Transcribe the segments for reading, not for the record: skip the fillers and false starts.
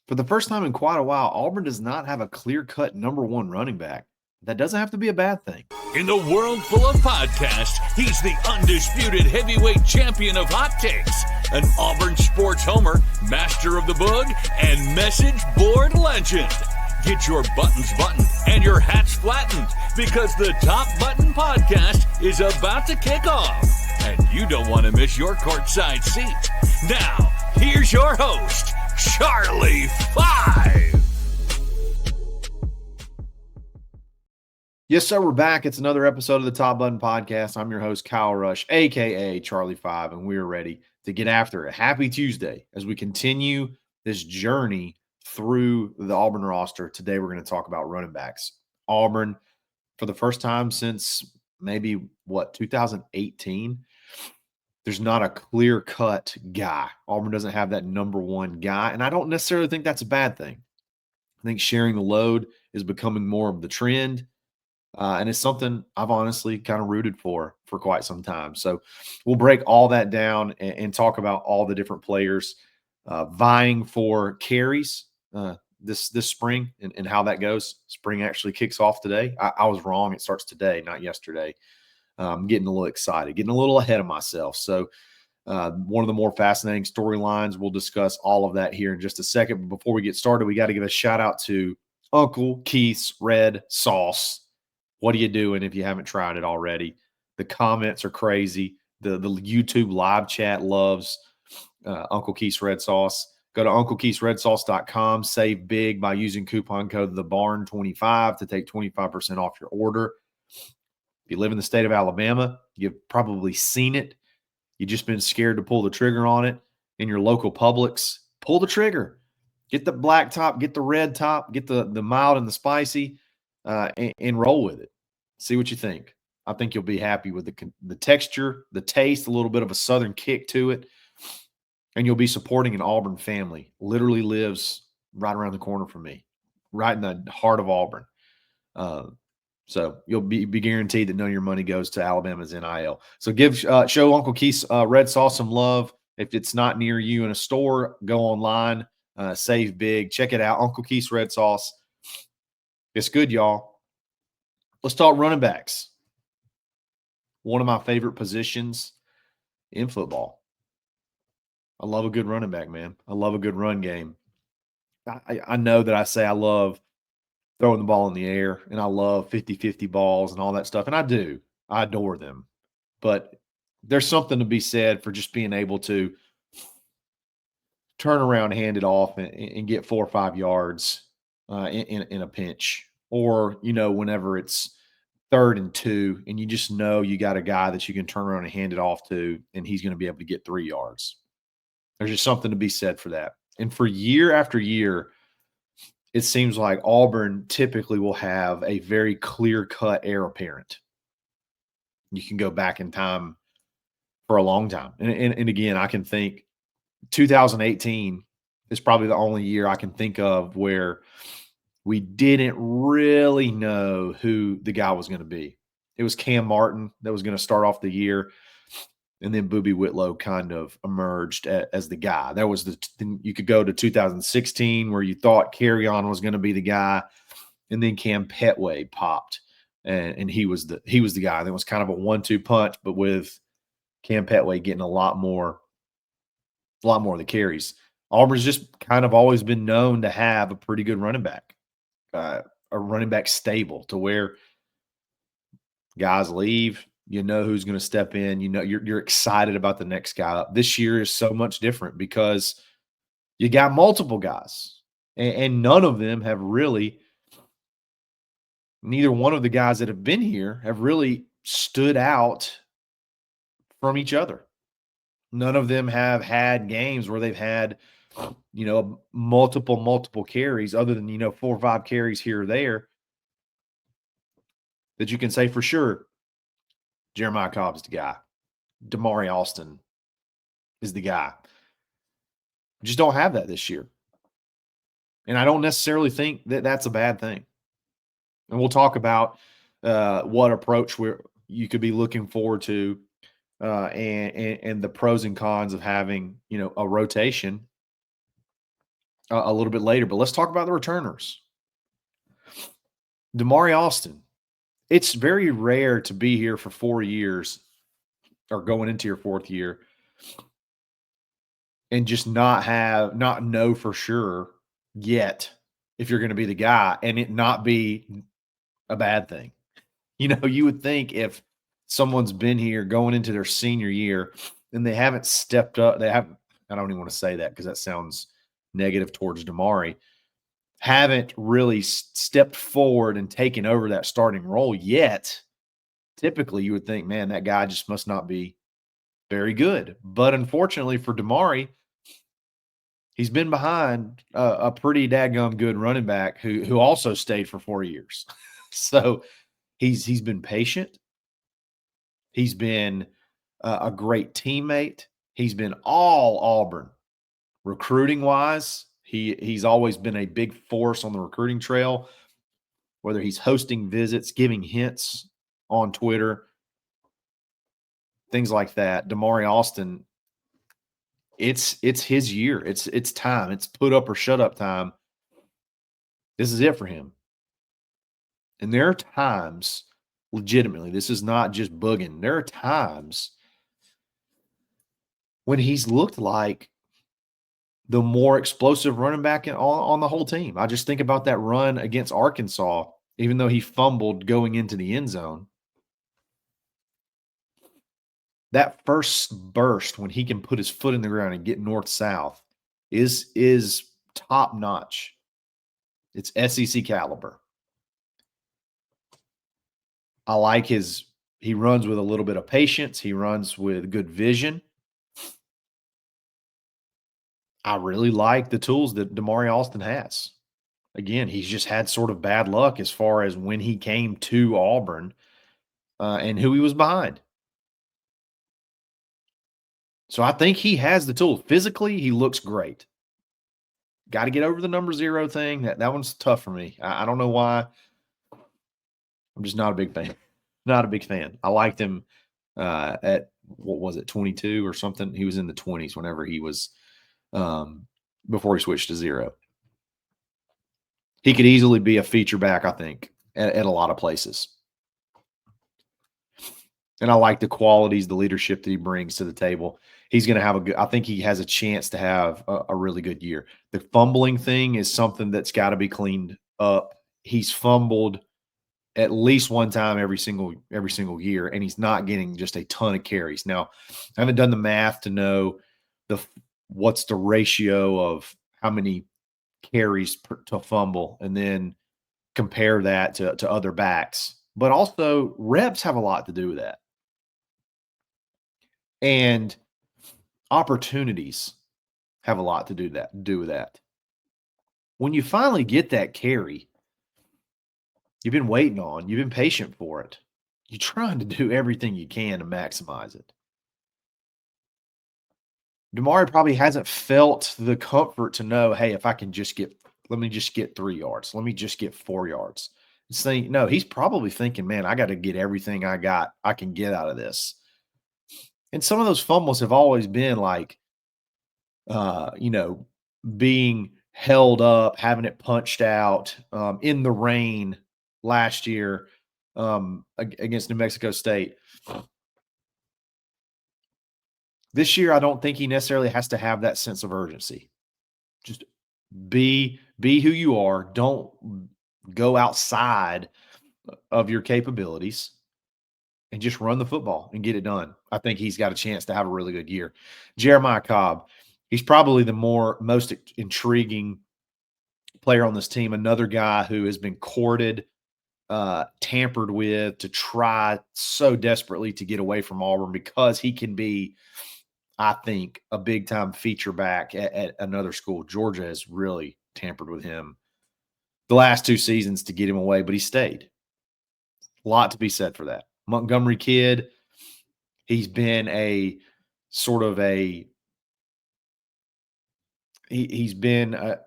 For the first time in quite a while, Auburn does not have a clear-cut number one running back. That doesn't have to be a bad thing. In the world full of podcasts, he's the undisputed heavyweight champion of hot takes, an Auburn sports homer, master of the book, and message board legend. Get your buttons buttoned and your hats flattened because the Top Button Podcast is about to kick off, and you don't want to miss your courtside seat. Now, here's your host, Charlie Five. Yes, sir, we're back. It's another episode of the Top Button Podcast. I'm your host, Kyle Rush, a.k.a. Charlie Five, and we are ready to get after it. Happy Tuesday as we continue this journey through the Auburn roster. Today, we're going to talk about running backs. Auburn, for the first time since maybe, 2018, there's not a clear-cut guy. Auburn doesn't have that number one guy, and I don't necessarily think that's a bad thing. I think sharing the load is becoming more of the trend. And it's something I've honestly kind of rooted for quite some time. So we'll break all that down and talk about all the different players vying for carries this spring and how that goes. Spring actually kicks off today. I was wrong. It starts today, not yesterday. I'm getting a little excited, getting a little ahead of myself. So one of the more fascinating storylines, we'll discuss all of that here in just a second. But before we get started, we got to give a shout out to Uncle Keith's Red Sauce. What are you doing if you haven't tried it already? The comments are crazy. The YouTube live chat loves Uncle Keith's Red Sauce. Go to UncleKeith'sRedSauce.com. Save big by using coupon code TheBarn25 to take 25% off your order. If you live in the state of Alabama, you've probably seen it. You've just been scared to pull the trigger on it in your local Publix. Pull the trigger. Get the black top, get the red top, get the mild and the spicy. And roll with it. See what you think. I think you'll be happy with the texture, the taste, a little bit of a southern kick to it. And you'll be supporting an Auburn family. Literally lives right around the corner from me, right in the heart of Auburn. So you'll be guaranteed that none of your money goes to Alabama's NIL. So show Uncle Keith's Red Sauce some love. If it's not near you in a store, go online, save big, check it out. Uncle Keith's Red Sauce. It's good, y'all. Let's talk running backs. One of my favorite positions in football. I love a good running back, man. I love a good run game. I know that I say I love throwing the ball in the air, and I love 50-50 balls and all that stuff, and I do. I adore them. But there's something to be said for just being able to turn around, hand it off, and get 4 or 5 yards in a pinch, or, whenever it's 3rd and 2 and you just know you got a guy that you can turn around and hand it off to, and he's going to be able to get 3 yards. There's just something to be said for that. And for year after year, it seems like Auburn typically will have a very clear-cut heir apparent. You can go back in time for a long time. And again, I can think 2018 is probably the only year I can think of where we didn't really know who the guy was going to be. It was Cam Martin that was going to start off the year, and then Boobie Whitlow kind of emerged as the guy. There was you could go to 2016 where you thought Carrion was going to be the guy, and then Cam Petway popped, and he was the guy. That was kind of a 1-2 punch, but with Cam Petway getting a lot more of the carries. Auburn's just kind of always been known to have a pretty good running back, a running back stable to where guys leave, you know who's going to step in, you're excited about the next guy up. This year is so much different because you got multiple guys, and none of them have really, neither one of the guys that have been here have really stood out from each other. None of them have had games where they've had, multiple carries other than, 4 or 5 carries here or there that you can say for sure Jeremiah Cobb is the guy. Damari Alston is the guy. We just don't have that this year. And I don't necessarily think that that's a bad thing. And we'll talk about what approach you could be looking forward to and the pros and cons of having, a rotation a little bit later. But let's talk about the returners. Damari Alston. It's very rare to be here for 4 years or going into your 4th year and just not know for sure yet if you're going to be the guy and it not be a bad thing. You would think if someone's been here going into their senior year and they haven't stepped up, I don't even want to say that because that sounds negative towards Damari, haven't really stepped forward and taken over that starting role yet. Typically, you would think, man, that guy just must not be very good. But unfortunately for Damari, he's been behind a pretty daggum good running back who also stayed for 4 years. So he's been patient. He's been a great teammate. He's been all Auburn recruiting wise. He's always been a big force on the recruiting trail, whether he's hosting visits, giving hints on Twitter, things like that. Damari Alston, it's his year. It's time. It's put up or shut up time. This is it for him. And there are times, legitimately, this is not just booging. There are times when he's looked like the more explosive running back on the whole team. I just think about that run against Arkansas, even though he fumbled going into the end zone. That first burst when he can put his foot in the ground and get north-south is top-notch. It's SEC caliber. I like he runs with a little bit of patience. He runs with good vision. I really like the tools that Damari Alston has. Again, he's just had sort of bad luck as far as when he came to Auburn and who he was behind. So I think he has the tools. Physically, he looks great. Got to get over the number 0 thing. That one's tough for me. I don't know why. I'm just not a big fan. Not a big fan. I liked him at, 22 or something? He was in the 20s whenever he was before he switched to 0. He could easily be a feature back, I think, at a lot of places. And I like the qualities, the leadership that he brings to the table. He's going to have I think he has a chance to have a really good year. The fumbling thing is something that's got to be cleaned up. He's fumbled at least one time every single year, and he's not getting just a ton of carries. Now, I haven't done the math to know what's the ratio of how many carries to fumble, and then compare that to other backs. But also, reps have a lot to do with that. And opportunities have a lot to do with that. When you finally get that carry, you've been waiting on, you've been patient for it. You're trying to do everything you can to maximize it. Damari probably hasn't felt the comfort to know, hey, if I can let me just get 3 yards. Let me just get 4 yards. No, he's probably thinking, man, I got to get everything I can get out of this. And some of those fumbles have always been like, being held up, having it punched out in the rain last year against New Mexico State. This year, I don't think he necessarily has to have that sense of urgency. Just be who you are. Don't go outside of your capabilities and just run the football and get it done. I think he's got a chance to have a really good year. Jeremiah Cobb, he's probably the most intriguing player on this team. Another guy who has been courted, tampered with to try so desperately to get away from Auburn because he can be, I think, a big-time feature back at another school. Georgia has really tampered with him the last 2 seasons to get him away, but he stayed. A lot to be said for that. Montgomery kid, he's been he's been a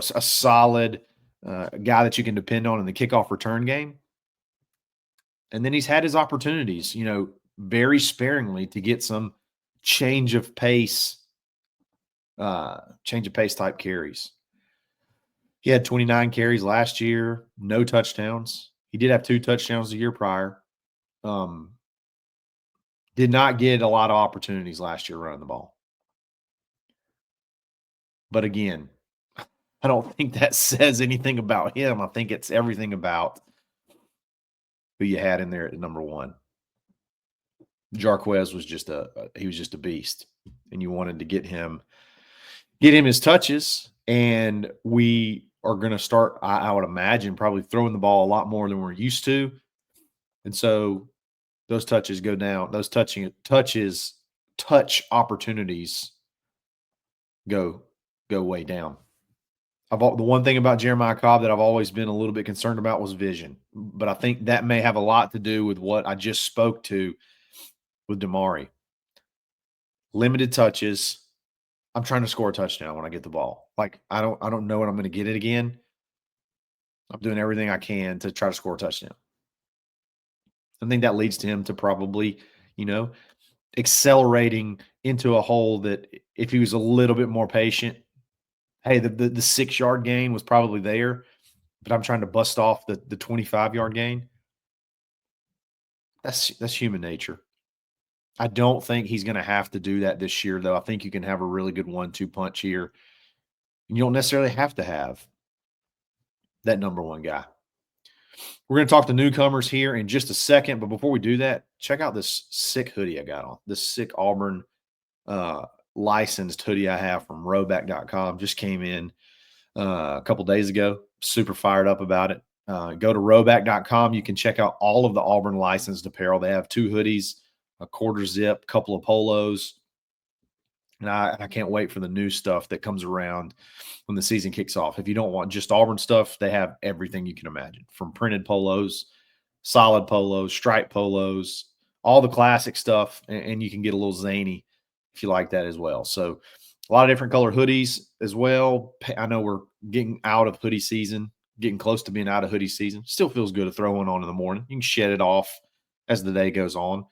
solid guy that you can depend on in the kickoff return game. And then he's had his opportunities, very sparingly to get some change of pace type carries. He had 29 carries last year, no touchdowns. He did have 2 touchdowns the year prior. Did not get a lot of opportunities last year running the ball. But again, I don't think that says anything about him. I think it's everything about who you had in there at number 1. Jarquez was just a beast, and you wanted to get him his touches, and we are going to start, I would imagine, probably throwing the ball a lot more than we're used to. And so those touches go down. Those touch opportunities go way down. The one thing about Jeremiah Cobb that I've always been a little bit concerned about was vision, but I think that may have a lot to do with what I just spoke to with Damari. Limited touches. I'm trying to score a touchdown when I get the ball. Like I don't know when I'm going to get it again. I'm doing everything I can to try to score a touchdown. I think that leads to him to probably, accelerating into a hole that if he was a little bit more patient, hey, the 6-yard gain was probably there, but I'm trying to bust off the 25-yard gain. That's human nature. I don't think he's going to have to do that this year, though. I think you can have a really good 1-2 punch here. You don't necessarily have to have that number 1 guy. We're going to talk to newcomers here in just a second, but before we do that, check out this sick hoodie I got on. This sick Auburn licensed hoodie I have from rowback.com. Just came in a couple days ago. Super fired up about it. Go to rowback.com. You can check out all of the Auburn licensed apparel. They have 2 hoodies, a quarter zip, couple of polos. And I can't wait for the new stuff that comes around when the season kicks off. If you don't want just Auburn stuff, they have everything you can imagine, from printed polos, solid polos, striped polos, all the classic stuff, and you can get a little zany if you like that as well. So a lot of different color hoodies as well. I know we're getting out of hoodie season, getting close to being out of hoodie season. Still feels good to throw one on in the morning. You can shed it off as the day goes on.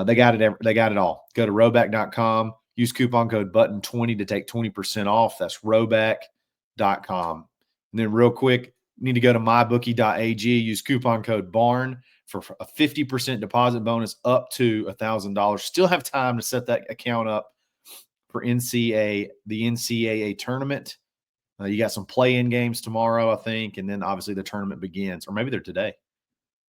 They got it all. Go to rowback.com. Use coupon code BUTTON20 to take 20% off. That's rowback.com. And then real quick, you need to go to mybookie.ag. Use coupon code BARN for a 50% deposit bonus up to $1,000. Still have time to set that account up for the NCAA tournament. You got some play-in games tomorrow, I think, and then obviously the tournament begins, or maybe they're today.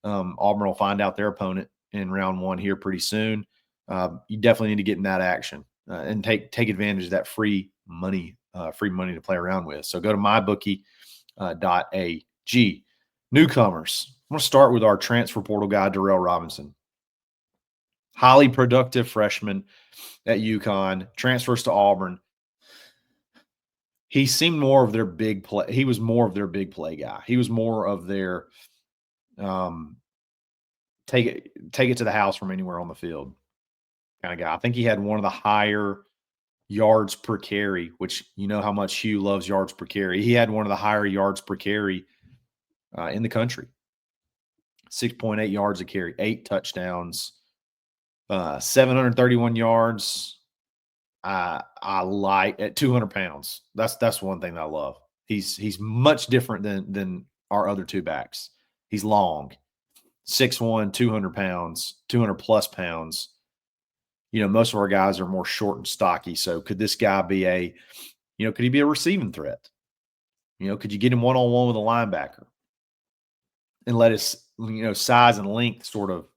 Auburn will find out their opponent in round 1 here pretty soon. You definitely need to get in that action. And take advantage of that free money to play around with. So go to mybookie.ag. Newcomers. I'm going to start with our transfer portal guy, Durrell Robinson. Highly productive freshman at UConn, transfers to Auburn. He seemed more of their big play. He was more of their big play guy. He was more of their take it to the house from anywhere on the field kind of guy. I think he had one of the higher yards per carry, which you know how much Hugh loves yards per carry. He had one of the higher yards per carry in the country. 6.8 yards a carry, 8 touchdowns, 731 yards. I like at 200 pounds. That's one thing that I love. He's much different than our other 2 backs. He's long, 6'1", 200 pounds, 200 plus pounds. Most of our guys are more short and stocky. So could this guy be could he be a receiving threat? Could you get him one-on-one with a linebacker and let his, size and length sort of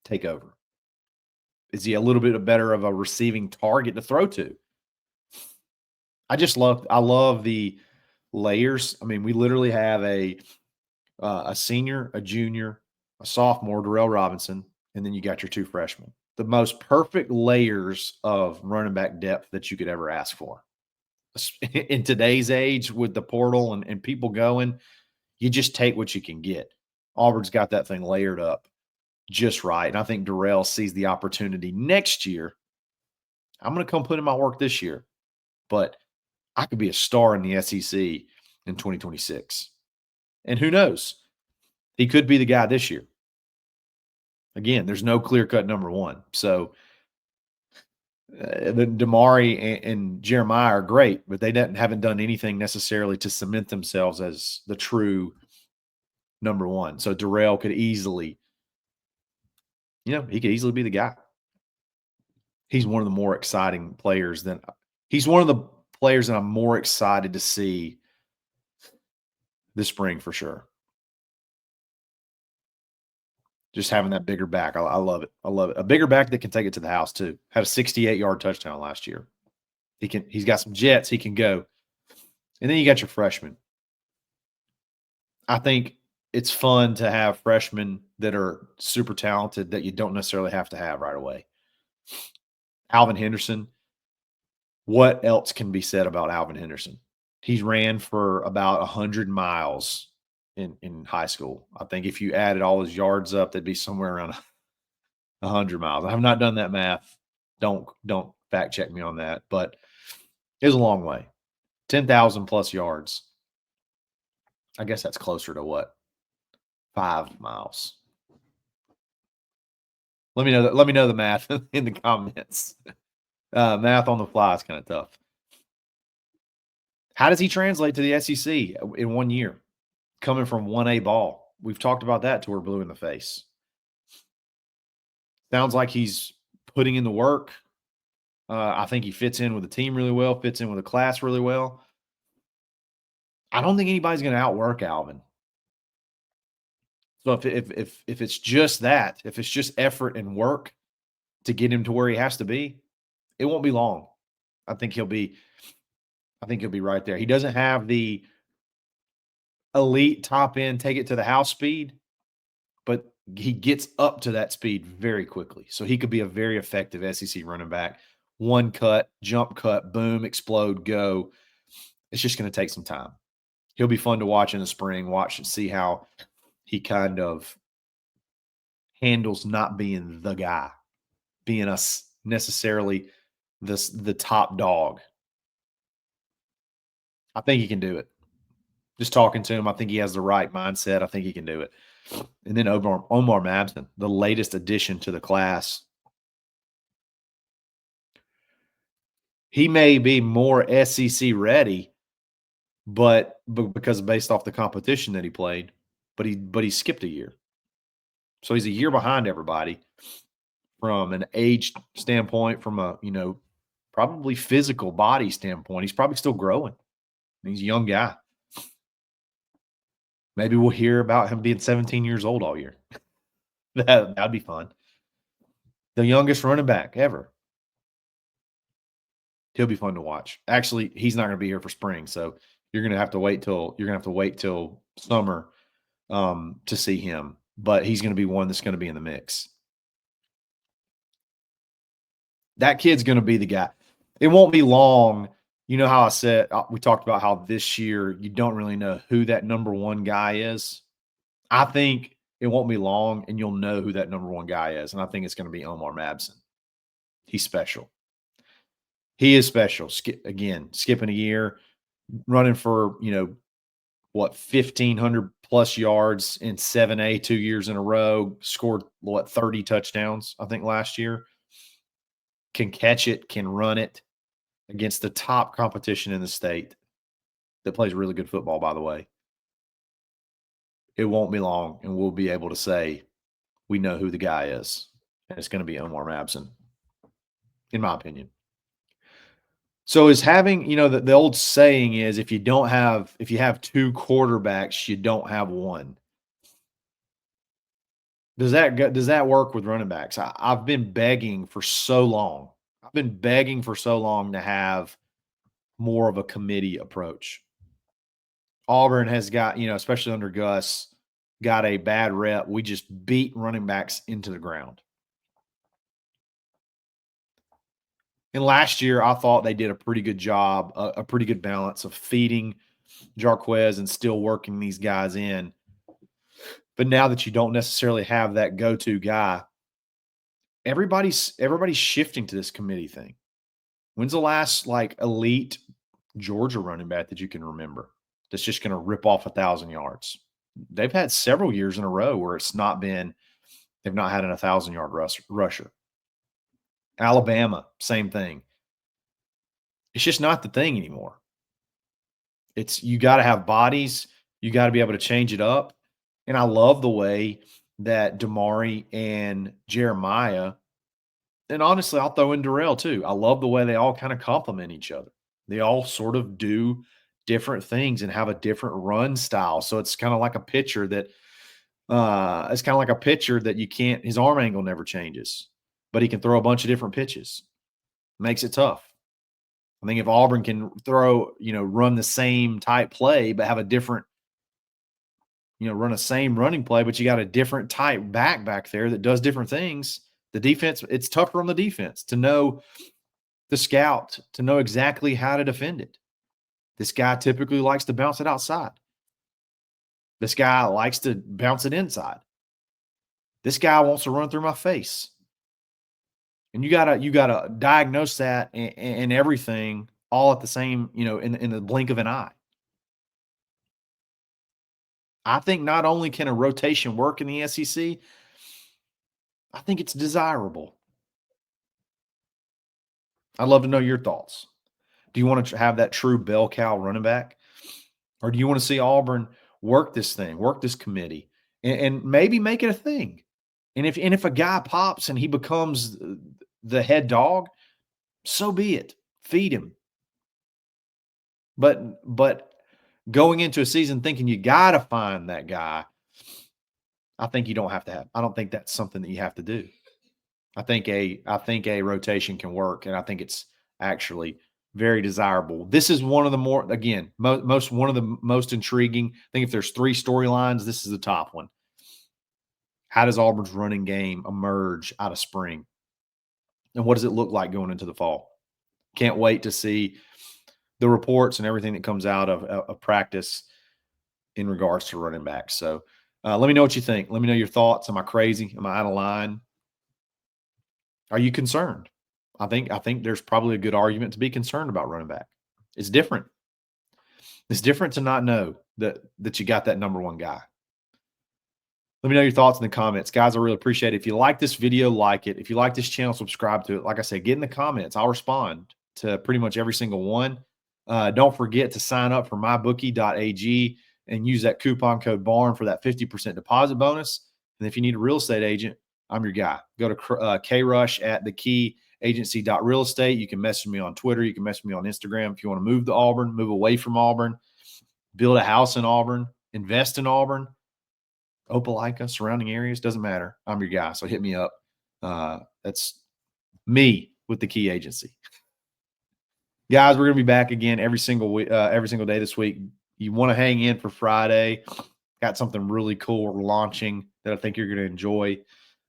take over? Is he a little bit better of a receiving target to throw to? I love the layers. I mean, we literally have a senior, a junior, a sophomore, Durrell Robinson, and then you got your 2 freshmen. The most perfect layers of running back depth that you could ever ask for. In today's age with the portal and people going, you just take what you can get. Auburn's got that thing layered up just right. And I think Durrell sees the opportunity next year. I'm going to come put in my work this year, but I could be a star in the SEC in 2026. And who knows? He could be the guy this year. Again, there's no clear-cut number 1. So Damari and Jeremiah are great, but they haven't done anything necessarily to cement themselves as the true number one. So Durrell could easily, he could easily be the guy. He's one of the more exciting players he's one of the players that I'm more excited to see this spring for sure. Just having that bigger back. I love it. I love it. A bigger back that can take it to the house too. Had a 68-yard touchdown last year. He's got some jets. He can go. And then you got your freshmen. I think it's fun to have freshmen that are super talented that you don't necessarily have to have right away. Alvin Henderson. What else can be said about Alvin Henderson? He's ran for about 100 miles in high school. I think if you added all his yards up, that'd be somewhere around 100 miles. I have not done that math. Don't fact check me on that, but it was a long way. 10,000 plus yards. I guess that's closer to what? 5 miles. Let me know the math in the comments. Math on the fly is kind of tough. How does he translate to the SEC in 1 year? Coming from 1A ball. We've talked about that till we're blue in the face. Sounds like he's putting in the work. I think he fits in with the team really well, fits in with the class really well. I don't think anybody's going to outwork Alvin. So if it's just that, if it's just effort and work to get him to where he has to be, it won't be long. I think he'll be right there. He doesn't have the elite top end, take it to the house speed, but he gets up to that speed very quickly. So he could be a very effective SEC running back. One cut, jump cut, boom, explode, go. It's just going to take some time. He'll be fun to watch in the spring, watch and see how he kind of handles not being the guy, being us necessarily the top dog. I think he can do it. Just talking to him, I think he has the right mindset. I think he can do it. And then Omar Mabson, the latest addition to the class. He may be more SEC ready, but because based off the competition that he played, but he skipped a year. So he's a year behind everybody from an age standpoint, from a, probably physical body standpoint. He's probably still growing. He's a young guy. Maybe we'll hear about him being 17 years old all year. That'd be fun. The youngest running back ever. He'll be fun to watch. Actually, he's not going to be here for spring, so you're going to have to wait till summer to see him. But he's going to be one that's going to be in the mix. That kid's going to be the guy. It won't be long. You know how I said we talked about how this year you don't really know who that number one guy is. I think it won't be long, and you'll know who that number one guy is, and I think it's going to be Omar Mabson. He's special. He is special. Skipping a year, running for 1,500 plus yards in 7A 2 years in a row. Scored 30 touchdowns I think last year. Can catch it, can run it against the top competition in the state that plays really good football, by the way. It won't be long, and we'll be able to say we know who the guy is, and it's going to be Omar Mabson, in my opinion. So is having, the old saying is if you have two quarterbacks, you don't have one. Does that work with running backs? I've been begging for so long. To have more of a committee approach. Auburn has got, especially under Gus, got a bad rep. We just beat running backs into the ground. And last year, I thought they did a pretty good job, a pretty good balance of feeding Jarquez and still working these guys in. But now that you don't necessarily have that go-to guy, everybody's shifting to this committee thing. When's the last elite Georgia running back that you can remember that's just going to rip off 1,000 yards? They've had several years in a row where they've not had an 1,000-yard rusher. Alabama, same thing. It's just not the thing anymore. You got to have bodies. You got to be able to change it up. And I love the way that Damari and Jeremiah, and honestly, I'll throw in Durrell too. I love the way they all kind of complement each other. They all sort of do different things and have a different run style. So it's kind of like a pitcher that you can't, his arm angle never changes, but he can throw a bunch of different pitches. Makes it tough. I think if Auburn can run the same type play, but have a different, run the same running play, but you got a different type back there that does different things, the defense, it's tougher on the defense to know the scout, to know exactly how to defend it. This guy typically likes to bounce it outside. This guy likes to bounce it inside. This guy wants to run through my face. And you gotta diagnose that and everything all at the same, in the blink of an eye. I think not only can a rotation work in the SEC, I think it's desirable. I'd love to know your thoughts. Do you want to have that true bell cow running back? Or do you want to see Auburn work this thing, work this committee, and maybe make it a thing? And if a guy pops and he becomes the head dog, so be it. Feed him. But going into a season thinking you got to find that guy, I think you don't have to have. I don't think that's something that you have to do. I think a rotation can work, and I think it's actually very desirable. This is one of the more, again, one of the most intriguing. I think if there's 3 storylines, this is the top one. How does Auburn's running game emerge out of spring? And what does it look like going into the fall? Can't wait to see the reports and everything that comes out of practice in regards to running back. So let me know what you think. Let me know your thoughts. Am I crazy? Am I out of line? Are you concerned? I think there's probably a good argument to be concerned about running back. It's different. It's different to not know that you got that number 1 guy. Let me know your thoughts in the comments. Guys, I really appreciate it. If you like this video, like it. If you like this channel, subscribe to it. Like I said, get in the comments. I'll respond to pretty much every single one. Don't forget to sign up for mybookie.ag and use that coupon code BARN for that 50% deposit bonus. And if you need a real estate agent, I'm your guy. Go to KRush at thekey.agency.realestate. You can message me on Twitter. You can message me on Instagram. If you want to move to Auburn, move away from Auburn, build a house in Auburn, invest in Auburn, Opelika, surrounding areas, doesn't matter. I'm your guy, so hit me up. That's me with the Key Agency. Guys, we're going to be back again every single day this week. You want to hang in for Friday. Got something really cool we're launching that I think you're going to enjoy.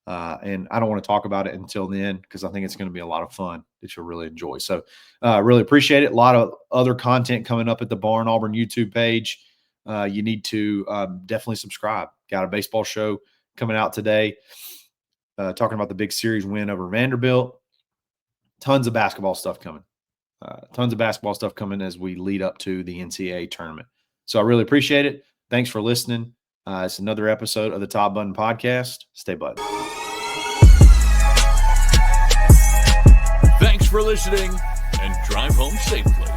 And I don't want to talk about it until then because I think it's going to be a lot of fun that you'll really enjoy. So really appreciate it. A lot of other content coming up at the Barn Auburn YouTube page. You need to definitely subscribe. Got a baseball show coming out today talking about the big series win over Vanderbilt. Tons of basketball stuff coming. As we lead up to the NCAA tournament. So I really appreciate it. Thanks for listening. It's another episode of the Top Button Podcast. Stay buttoned. Thanks for listening and drive home safely.